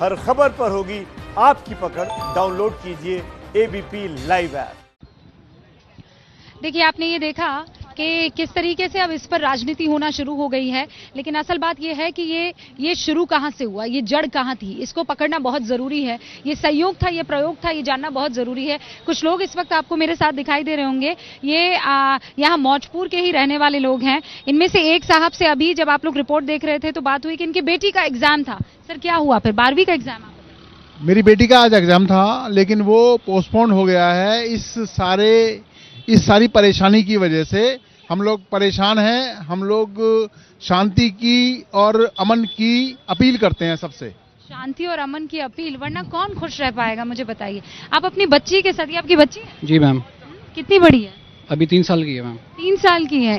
हर खबर पर होगी आपकी पकड़। डाउनलोड कीजिए एबीपी लाइव ऐप। देखिए, आपने ये देखा कि किस तरीके से अब इस पर राजनीति होना शुरू हो गई है, लेकिन असल बात ये है कि ये शुरू कहां से हुआ, ये जड़ कहां थी, इसको पकड़ना बहुत जरूरी है। ये संयोग था, ये प्रयोग था, ये जानना बहुत जरूरी है। कुछ लोग इस वक्त आपको मेरे साथ दिखाई दे रहे होंगे, ये यहाँ मौजपुर के ही रहने वाले लोग हैं। इनमें से एक साहब से अभी जब आप लोग रिपोर्ट देख रहे थे तो बात हुई कि इनकी बेटी का एग्जाम था। सर, क्या हुआ फिर? 12वीं का एग्जाम? मेरी बेटी का आज एग्जाम था, लेकिन वो पोस्टपोन हो गया है। इस सारी परेशानी की वजह से हम लोग परेशान हैं। हम लोग शांति की और अमन की अपील करते हैं सबसे। शांति और अमन की अपील, वरना कौन खुश रह पाएगा? मुझे बताइए। आप अपनी बच्ची के साथ, ये आपकी बच्ची है? जी मैम। कितनी बड़ी है? अभी 3 साल की है मैम। 3 साल की है।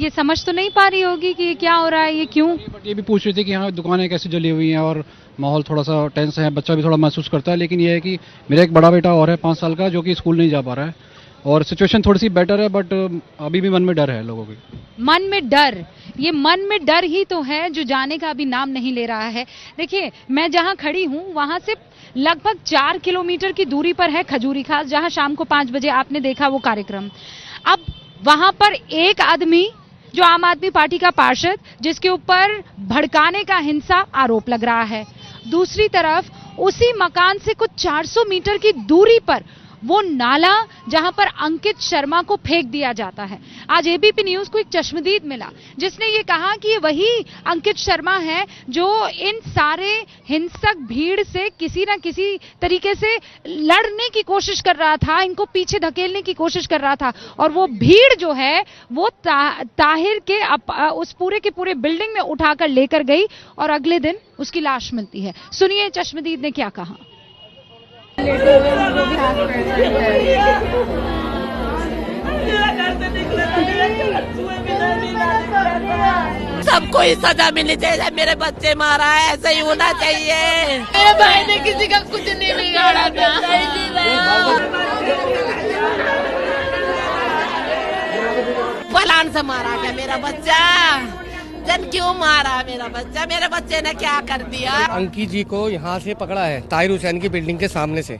ये समझ तो नहीं पा रही होगी कि ये क्या हो रहा है, ये क्यों? बट ये भी पूछ रही थी कि यहाँ दुकानें कैसे जली हुई हैं और माहौल थोड़ा सा टेंस है, बच्चा भी थोड़ा महसूस करता है। लेकिन ये है कि मेरा एक बड़ा बेटा और है 5 साल का, जो कि स्कूल नहीं जा पा रहा है और सिचुएशन थोड़ी सी बेटर है, बट अभी भी मन में डर है लोगों के। मन में डर, ये मन में डर ही तो है जो जाने का अभी नाम नहीं ले रहा है। देखिए, मैं जहां खड़ी हूं वहां से लगभग 4 किलोमीटर की दूरी पर है खजूरी खास, जहां शाम को 5 बजे आपने देखा वो कार्यक्रम। अब वहां पर एक आदमी जो आम आदमी पार्टी का पार्षद, जिसके ऊपर भड़काने का हिंसा आरोप लग रहा है, दूसरी तरफ उसी मकान से कुछ 400 मीटर की दूरी पर वो नाला जहां पर अंकित शर्मा को फेंक दिया जाता है। आज एबीपी न्यूज को एक चश्मदीद मिला जिसने ये कहा कि ये वही अंकित शर्मा है जो इन सारे हिंसक भीड़ से किसी ना किसी तरीके से लड़ने की कोशिश कर रहा था, इनको पीछे धकेलने की कोशिश कर रहा था। और वो भीड़ जो है वो ताहिर के उस पूरे के पूरे बिल्डिंग में उठाकर लेकर गई और अगले दिन उसकी लाश मिलती है। सुनिए चश्मदीद ने क्या कहा। सबको ही सजा मिलनी चाहिए। मेरे बच्चे मारा है, ऐसा ही होना चाहिए। मेरे भाई ने किसी का कुछ नहीं बिगाड़ा था। फलान से मारा क्या मेरा बच्चा? जन क्यों मारा मेरा बच्चा? मेरे बच्चे ने क्या कर दिया? अंकी जी को यहाँ से पकड़ा है, ताहिर हुसैन की बिल्डिंग के सामने से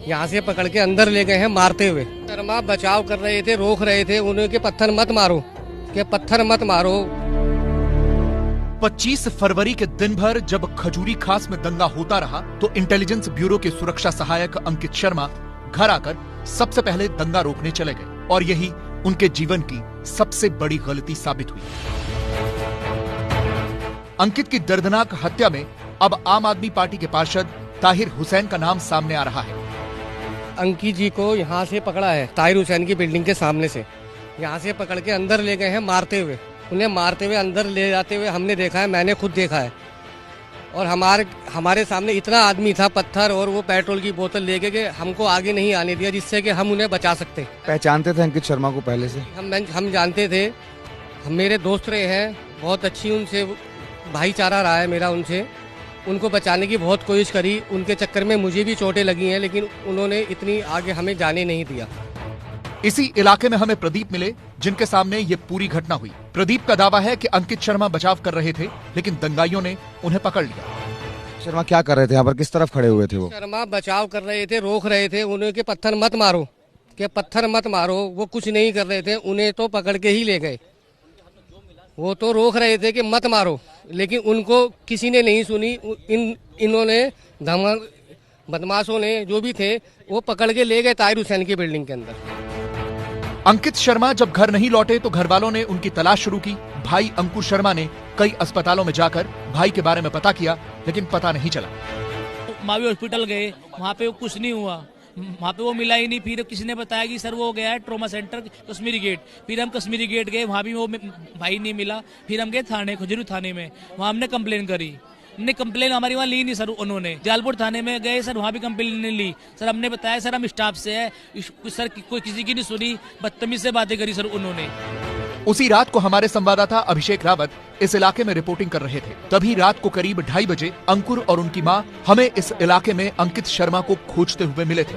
यहाँ से पकड़ के अंदर ले गए हैं मारते हुए। शर्मा बचाव कर रहे थे, रोक रहे थे उन्हें कि पत्थर मत मारो, कि पत्थर मत मारो। 25 फरवरी के दिन भर जब खजूरी खास में दंगा होता रहा तो इंटेलिजेंस ब्यूरो के सुरक्षा सहायक अंकित शर्मा घर आकर सबसे पहले दंगा रोकने चले गए और यही उनके जीवन की सबसे बड़ी गलती साबित हुई। अंकित की दर्दनाक हत्या में अब आम आदमी पार्टी के पार्षद ताहिर हुसैन का नाम सामने आ रहा है। अंकी जी को यहाँ से पकड़ा है, ताहिर हुसैन की बिल्डिंग के सामने से यहाँ से पकड़ के अंदर ले गए हैं मारते हुए। उन्हें मारते हुए अंदर ले जाते हुए हमने देखा है, मैंने खुद देखा है। और हमारे सामने इतना आदमी था, पत्थर और वो पेट्रोल की बोतल लेके के हमको आगे नहीं आने दिया, जिससे कि हम उन्हें बचा सकते। पहचानते थे अंकित शर्मा को पहले से? हम जानते थे, हम मेरे दोस्त रहे हैं, बहुत अच्छी उनसे भाईचारा रहा है मेरा उनसे। उनको बचाने की बहुत कोशिश करी, उनके चक्कर में मुझे भी चोटें लगी हैं, लेकिन उन्होंने इतनी आगे हमें जाने नहीं दिया। इसी इलाके में हमें प्रदीप मिले जिनके सामने ये पूरी घटना हुई। प्रदीप का दावा है कि अंकित शर्मा बचाव कर रहे थे लेकिन दंगाइयों ने उन्हें पकड़ लिया। शर्मा क्या कर रहे थे यहाँ पर, किस तरफ खड़े हुए थे वो? शर्मा बचाव कर रहे थे, रोक रहे थे उन्हें कि पत्थर मत मारो, कि पत्थर मत मारो। वो कुछ नहीं कर रहे थे, उन्हें तो पकड़ के ही ले गए। वो तो रोक रहे थे कि मत मारो, लेकिन उनको किसी ने नहीं सुनी। इन्होंने बदमाशों ने जो भी थे वो पकड़ के ले गए ताहिर हुसैन की बिल्डिंग के अंदर। अंकित शर्मा जब घर नहीं लौटे तो घर वालों ने उनकी तलाश शुरू की। भाई अंकुर शर्मा ने कई अस्पतालों में जाकर भाई के बारे में पता किया लेकिन पता नहीं चला। मावी हॉस्पिटल गए, वहाँ पे कुछ नहीं हुआ, वहाँ पे वो मिला ही नहीं। फिर किसी ने बताया कि सर वो गया है ट्रॉमा सेंटर कश्मीरी गेट। फिर हम कश्मीरी गेट गए, वहाँ भी वो भाई नहीं मिला। फिर हम गए थाने, खजूरी थाने में, वहाँ हमने कंप्लेन करी। हमने कंप्लेन हमारी वहाँ ली नहीं सर उन्होंने। जालपुर थाने में गए सर, वहाँ भी कंप्लेन नहीं ली सर। हमने बताया सर हम स्टाफ से है सर, कोई किसी की नहीं सुनी, बदतमीज से बातें करी सर उन्होंने। उसी रात को हमारे संवाददाता अभिषेक रावत इस इलाके में रिपोर्टिंग कर रहे थे। तभी रात को करीब 2:30 बजे अंकुर और उनकी मां हमें इस इलाके में अंकित शर्मा को खोजते हुए मिले थे।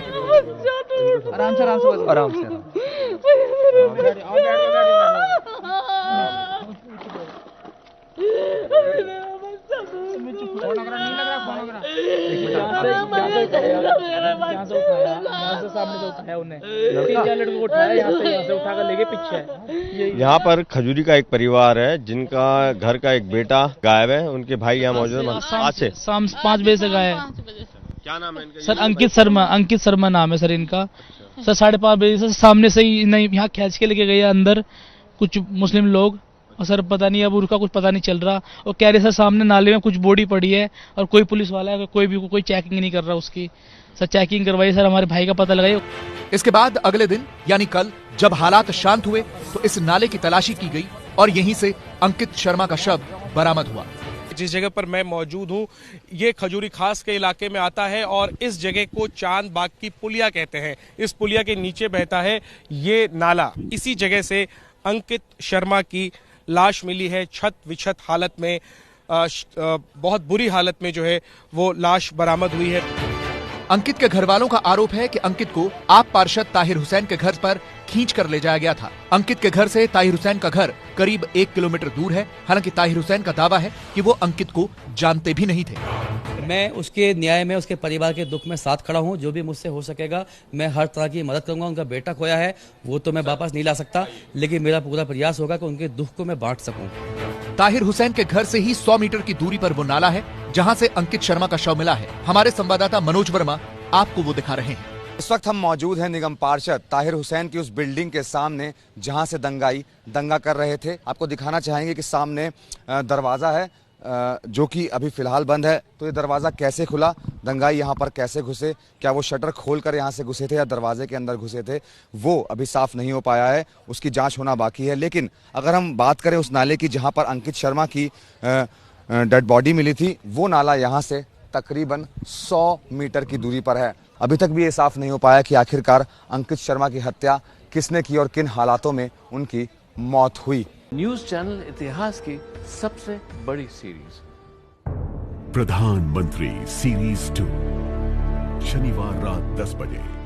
आराम से आराम से यहाँ पर खजूरी का एक परिवार है जिनका घर का एक बेटा गायब है। उनके भाई यहाँ मौजूद है। आज से शाम 5 बजे से गए। क्या नाम है इनका? सर अंकित शर्मा नाम है सर इनका। सर 5:30 बजे से सामने से ही नहीं यहाँ खींच के लेके गए अंदर कुछ मुस्लिम लोग। और सर पता नहीं अब उनका कुछ पता नहीं चल रहा। और कह रहे सर सामने नाले में कुछ बॉडी पड़ी है और कोई पुलिस वाला है, कोई चेकिंग नहीं कर रहा उसकी। सर चेकिंग करवाई सर, हमारे भाई का पता लगाई। इसके बाद अगले दिन यानी कल जब हालात शांत हुए तो इस नाले की तलाशी की गई और यहीं से अंकित शर्मा का शव बरामद हुआ। जिस जगह पर मैं मौजूद हूँ ये खजूरी खास के इलाके में आता है और इस जगह को चांद बाग की पुलिया कहते हैं। इस पुलिया के नीचे बहता है ये नाला। इसी जगह से अंकित शर्मा की लाश मिली है छत विछत हालत में। बहुत बुरी हालत में जो है वो लाश बरामद हुई है। अंकित के घर वालों का आरोप है कि अंकित को आप पार्षद ताहिर हुसैन के घर पर खींच कर ले जाया गया था। अंकित के घर से ताहिर हुसैन का घर करीब 1 किलोमीटर दूर है। हालांकि ताहिर हुसैन का दावा है कि वो अंकित को जानते भी नहीं थे। मैं उसके न्याय में, उसके परिवार के दुख में साथ खड़ा हूं। जो भी मुझसे हो सकेगा मैं हर तरह की मदद करूंगा। उनका बेटा खोया है वो तो मैं वापस नहीं ला सकता, लेकिन मेरा पूरा प्रयास होगा कि उनके दुख को मैं बांट सकूं। ताहिर हुसैन के घर से ही 100 मीटर की दूरी पर वो नाला है जहां से अंकित शर्मा का शव मिला है। हमारे संवाददाता मनोज वर्मा आपको वो दिखा रहे हैं। इस वक्त हम मौजूद हैं निगम पार्षद ताहिर हुसैन की उस बिल्डिंग के सामने जहां से दंगा कर रहे थे। आपको दिखाना चाहेंगे कि सामने दरवाजा है जो कि अभी फिलहाल बंद है। तो ये दरवाजा कैसे खुला, दंगाई यहाँ पर कैसे घुसे, क्या वो शटर खोलकर यहाँ से घुसे थे या दरवाजे के अंदर घुसे थे, वो अभी साफ नहीं हो पाया है। उसकी जांच होना बाकी है। लेकिन अगर हम बात करें उस नाले की जहाँ पर अंकित शर्मा की डेड बॉडी मिली थी, वो नाला यहाँ से तकरीबन 100 मीटर की दूरी पर है। अभी तक भी ये साफ नहीं हो पाया कि आखिरकार अंकित शर्मा की हत्या किसने की और किन हालातों में उनकी मौत हुई। न्यूज चैनल इतिहास की सबसे बड़ी सीरीज प्रधानमंत्री सीरीज 2 शनिवार रात 10 बजे।